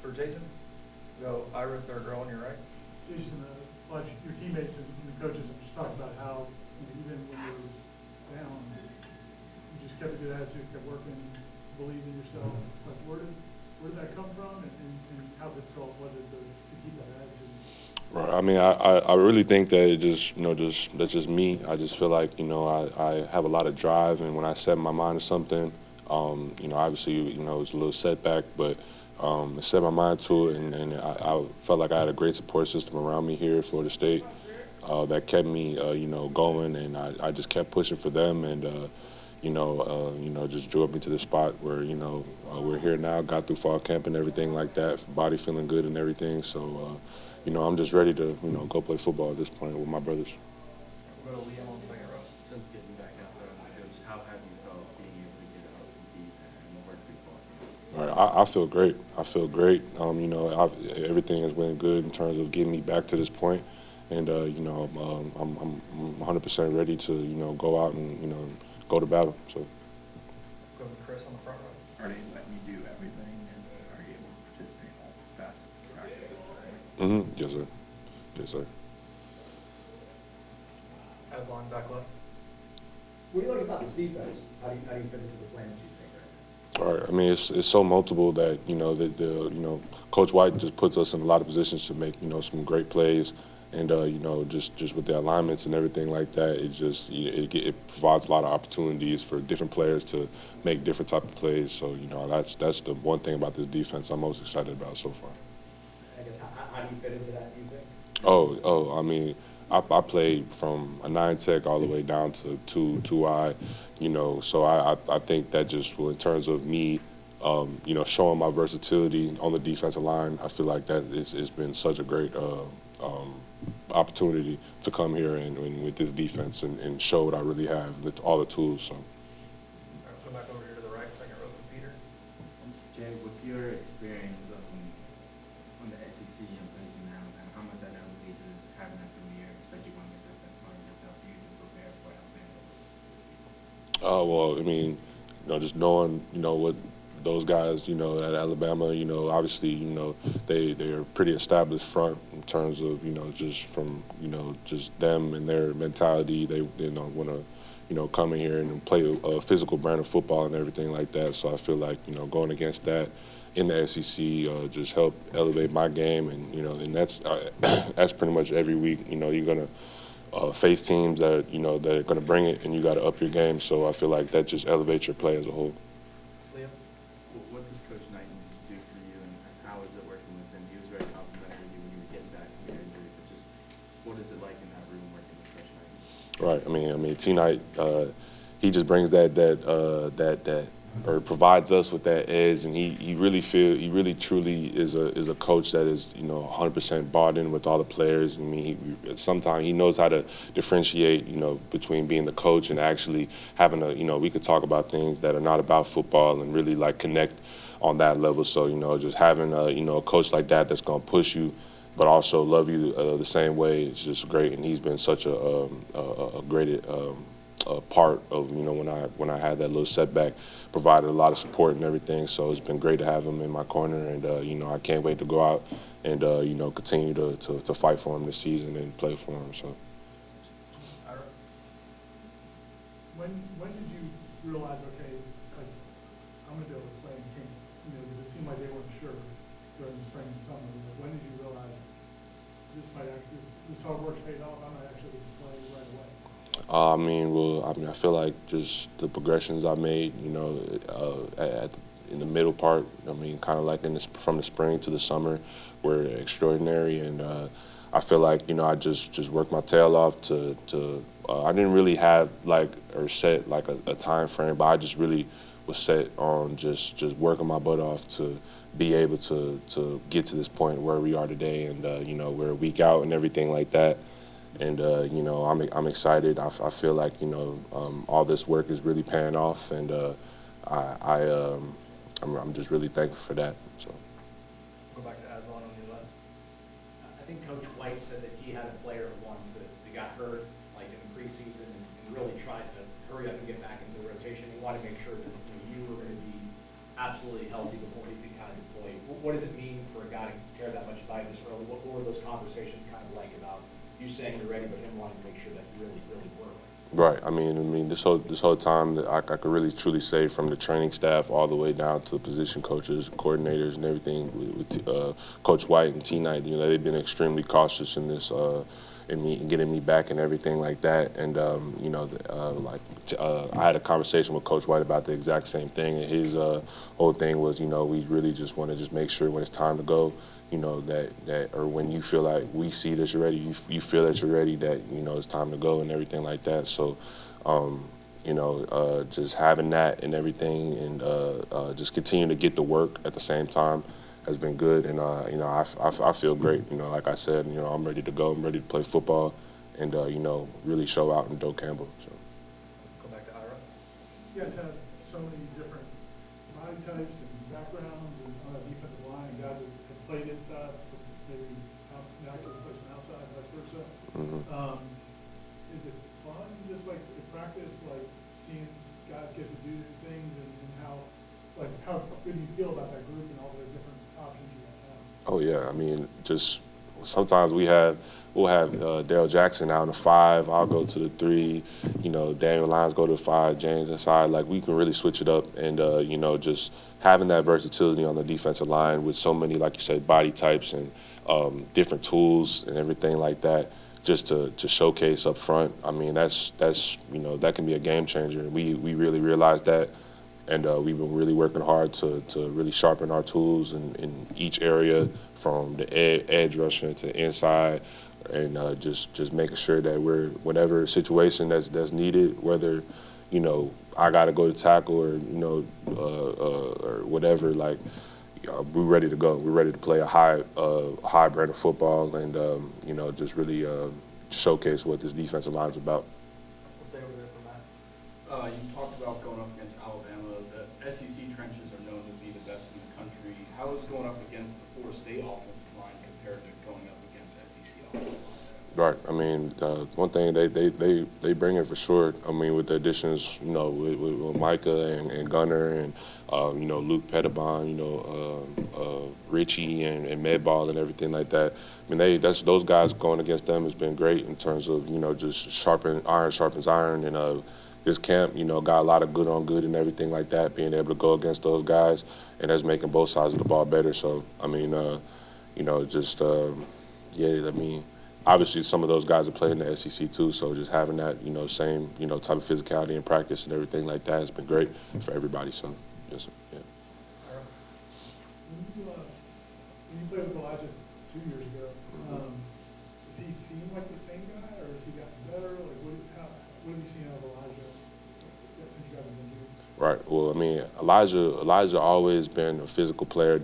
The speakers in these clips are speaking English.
For Jayson, go Ira, third row on your right. Jayson, your teammates and the coaches have just talked about how even when you were down, you just kept a good attitude, kept working, believed in yourself. Like, where did that come from, and how difficult was it to keep that attitude? Right. I mean, I really think that it just, that's just me. I just feel like, I have a lot of drive, and when I set my mind to something, obviously, it's a little setback, but I set my mind to it, and I felt like I had a great support system around me here at Florida State that kept me, going, and I just kept pushing for them, and just drove me to the spot where, we're here now, got through fall camp and everything like that, body feeling good and everything. So, I'm just ready to, go play football at this point with my brothers. We'll go to Liam on second row. Since getting back out there on the field, just how have you felt being able to get out, compete, and work through fall camp? All right, I feel great. I feel great. Everything has went good in terms of getting me back to this point, and I'm 100% ready to go out and go to battle. So. Go to Chris on the front row. Are they letting you do everything, and are you able to participate in all facets of practice at this point? Yes, sir. Yes, sir. Aslan back left. What do you like about this defense? How do you fit into the plans you think right now? All right. I mean, it's so multiple that Coach White just puts us in a lot of positions to make some great plays, and just with the alignments and everything like that, it provides a lot of opportunities for different players to make different type of plays. So that's the one thing about this defense I'm most excited about so far. I guess how do you fit into that? Do you think? I mean, I played from a 9 tech all the way down to 2I, so I think that just in terms of me, showing my versatility on the defensive line, I feel like that it's been such a great opportunity to come here and with this defense and show what I really have, with all the tools. So. All right, we'll go back over here to the right, second row for Peter. Jay, with your experience on the SEC and placing now, and how much that elevates is having that familiar, especially when it's that part of yourself, you to prepare for Alabama this season? Well, I mean, just knowing, what those guys, at Alabama, obviously, they are pretty established front in terms of, just from, just them and their mentality. They want to, come in here and play a physical brand of football and everything like that. So I feel like, going against that in the SEC just help elevate my game, and and that's that's pretty much every week. You're gonna face teams that that are gonna bring it, and you got to up your game. So I feel like that just elevates your play as a whole. Liam. What does Coach Knighton do for you, and how is it working with him? He was very complimentary of you when you were getting back from your injury, but just what is it like in that room working with Coach Knighton? Right. I mean, T Knight, he just brings that or provides us with that edge, and he really truly is a coach that is 100% bought in with all the players. I mean, sometimes he knows how to differentiate between being the coach and actually having we could talk about things that are not about football and really like connect on that level. So just having a coach like that that's gonna push you, but also love you the same way, it's just great. And he's been such a great part of when I had that little setback, provided a lot of support and everything. So it's been great to have him in my corner, and I can't wait to go out and continue to fight for him this season and play for him. So. Ira. When did you realize, okay, like, I'm going to be able to play in camp? Because it seemed like they weren't sure during the spring and summer. Like, when did you realize this hard work's paid off? I might actually get to play right away. I feel like just the progressions I made, in the middle part. I mean, kind of like from the spring to the summer, were extraordinary, and I feel like I just worked my tail off to. I didn't really have set a time frame, but I just really was set on just working my butt off to be able to get to this point where we are today, and we're a week out and everything like that. And I'm excited. I feel like all this work is really paying off, and I'm just really thankful for that. So. Go back to Aslan on your left. I think Coach White said that he had a player once that got hurt, like in the preseason, and really tried to hurry up and get back into the rotation. He wanted to make sure that you were going to be absolutely healthy before he could kind of deploy. what does it mean for a guy to carry that much value this early? What were those conversations kind of like about you saying you're ready, but him wanting to make sure that you really were? Right. I mean, this whole time that I could really truly say, from the training staff all the way down to the position coaches, coordinators, and everything with Coach White and T Knight. You know, they've been extremely cautious in this, in getting me back and everything like that. And you know, I had a conversation with Coach White about the exact same thing. And his whole thing was, you know, we really just want to just make sure when it's time to go, you know, that or when you feel like we see that you're ready, you feel that you're ready, that, you know, it's time to go and everything like that. So, you know, just having that and everything, and just continue to get the work at the same time has been good. And, you know, I feel great. You know, like I said, you know, I'm ready to go. I'm ready to play football and, you know, really show out in Doe Campbell. So. Go back to Ira. You guys have so many different body types and backgrounds and on that defensive line, and guys that have played inside, maybe naturally play some outside, vice versa. Mm-hmm. Is it fun, just like in practice, like seeing guys get to do new things, and how good do you feel about that group and all the different options you guys have? Oh yeah, I mean, just sometimes we'll have Daryl Jackson out in the 5. I'll go to the 3. You know, Daniel Lyons go to the 5. James inside. Like, we can really switch it up, and you know, just having that versatility on the defensive line with so many, like you said, body types and different tools and everything like that, just to showcase up front. I mean, that's you know, that can be a game changer. We really realize that. And we've been really working hard to really sharpen our tools in each area, from the edge rushing to inside, and just making sure that we're, whatever situation that's needed, whether, you know, I got to go to tackle or, you know, or whatever, like, we're ready to go. We're ready to play a high brand of football, and you know, just really showcase what this defensive line is about. We'll stay over there for Matt. You talked about going up against Alabama. The SEC trenches are known to be the best in the country. How is going up against the Florida State offensive line compared to going up against SEC offensive line? Right. I mean, one thing they bring it for sure. I mean, with the additions, you know, with Micah and Gunner and you know, Luke Pettibon, you know, Richie and Medball and everything like that. I mean, those guys going against them has been great in terms of, you know, just iron sharpens iron, and this camp, you know, got a lot of good on good and everything like that. Being able to go against those guys, and that's making both sides of the ball better. So I mean, you know, just yeah, I mean. Obviously, some of those guys are playing in the SEC too, so just having that, you know, same, you know, type of physicality in practice and everything like that has been great for everybody. So, yes, yeah. Ira. When you played with Elijah 2 years ago, does he seem like the same guy, or has he gotten better? Like, what have you seen out of Elijah since you guys have been here? Right. Well, I mean, Elijah always been a physical player,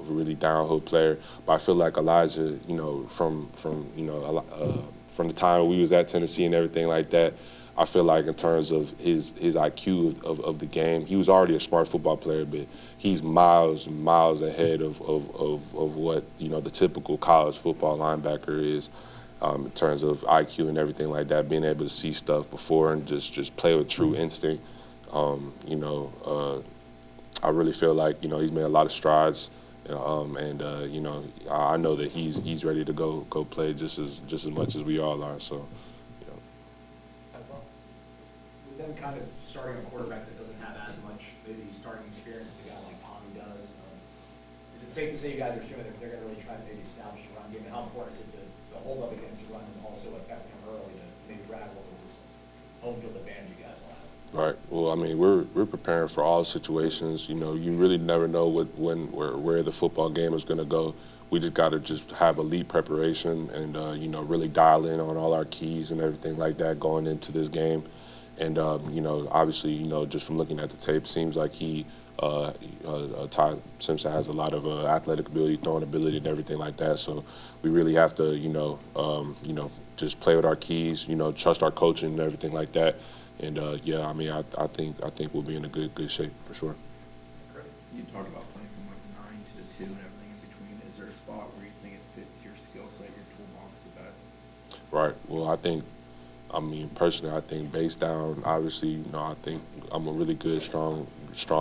really downhill player. But I feel like Elijah, you know, from the time we was at Tennessee and everything like that, I feel like in terms of his IQ of the game, he was already a smart football player, but he's miles and miles ahead of what, you know, the typical college football linebacker is, in terms of IQ and everything like that, being able to see stuff before and just play with true instinct. You know, I really feel like, you know, he's made a lot of strides, and you know, I know that he's ready to go play just as much as we all are. So, you know. That's all. With them kind of starting a quarterback that doesn't have as much maybe starting experience as a guy like Tommy does, is it safe to say you guys are assuming that they're going to really try to maybe establish a run game? And how important is it to hold up against the run and also affect them early to maybe rattle over this home field advantage you guys will have? Right. Well, I mean, we're preparing for all situations. You know, you really never know where the football game is going to go. We just got to just have elite preparation and you know, really dial in on all our keys and everything like that going into this game. And you know, obviously, you know, just from looking at the tape, seems like Ty Simpson has a lot of athletic ability, throwing ability, and everything like that. So we really have to, you know, just play with our keys. You know, trust our coaching and everything like that. And yeah, I mean, I think we'll be in a good shape for sure. Great. You talked about playing from like 9 to the 2 and everything in between. Is there a spot where you think it fits your skill set, your toolbox the best? Right. Well, I mean, personally, I think base down, obviously, you know, I think I'm a really good, strong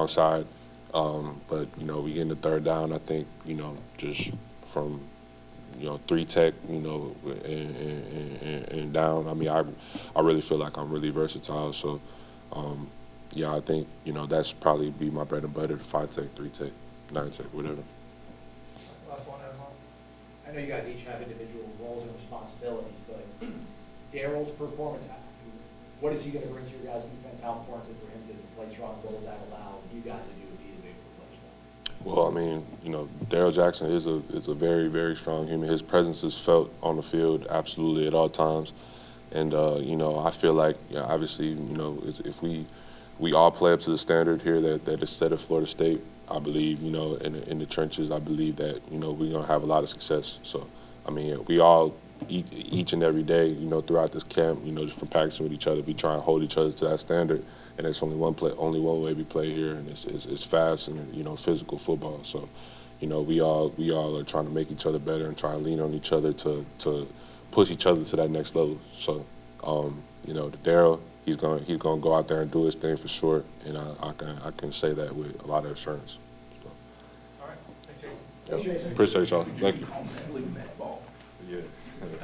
side. But, you know, we get in the third down, I think, you know, just from, you know, 3 tech, you know, and down. I mean, I really feel like I'm really versatile. So, yeah, I think, you know, that's probably be my bread and butter, 5 tech, 3 tech, 9 tech, whatever. Last one, Aslan. I know you guys each have individual roles and responsibilities, but Daryl's performance, what is he going to bring to your guys' defense? How important is it for him to play strong? What will that allow you guys to do if he is able to play strong? Well, I mean, you know, Daryl Jackson is a very, very strong human. His presence is felt on the field absolutely at all times. And, you know, I feel like, yeah, obviously, you know, if we all play up to the standard here that is set at Florida State, I believe, you know, in the trenches, I believe that, you know, we're going to have a lot of success. So, I mean, we all, each and every day, you know, throughout this camp, you know, just from practicing with each other, we try and hold each other to that standard. And there's only one way we play here, and it's fast and, you know, physical football. So, you know, we all are trying to make each other better and try and lean on each other to push each other to that next level. So, you know, Daryl, he's gonna go out there and do his thing for sure, and I can say that with a lot of assurance. So. All right, thanks, Jayson. Thanks, Jayson. Appreciate y'all. Thank you. Leave that ball. Yeah.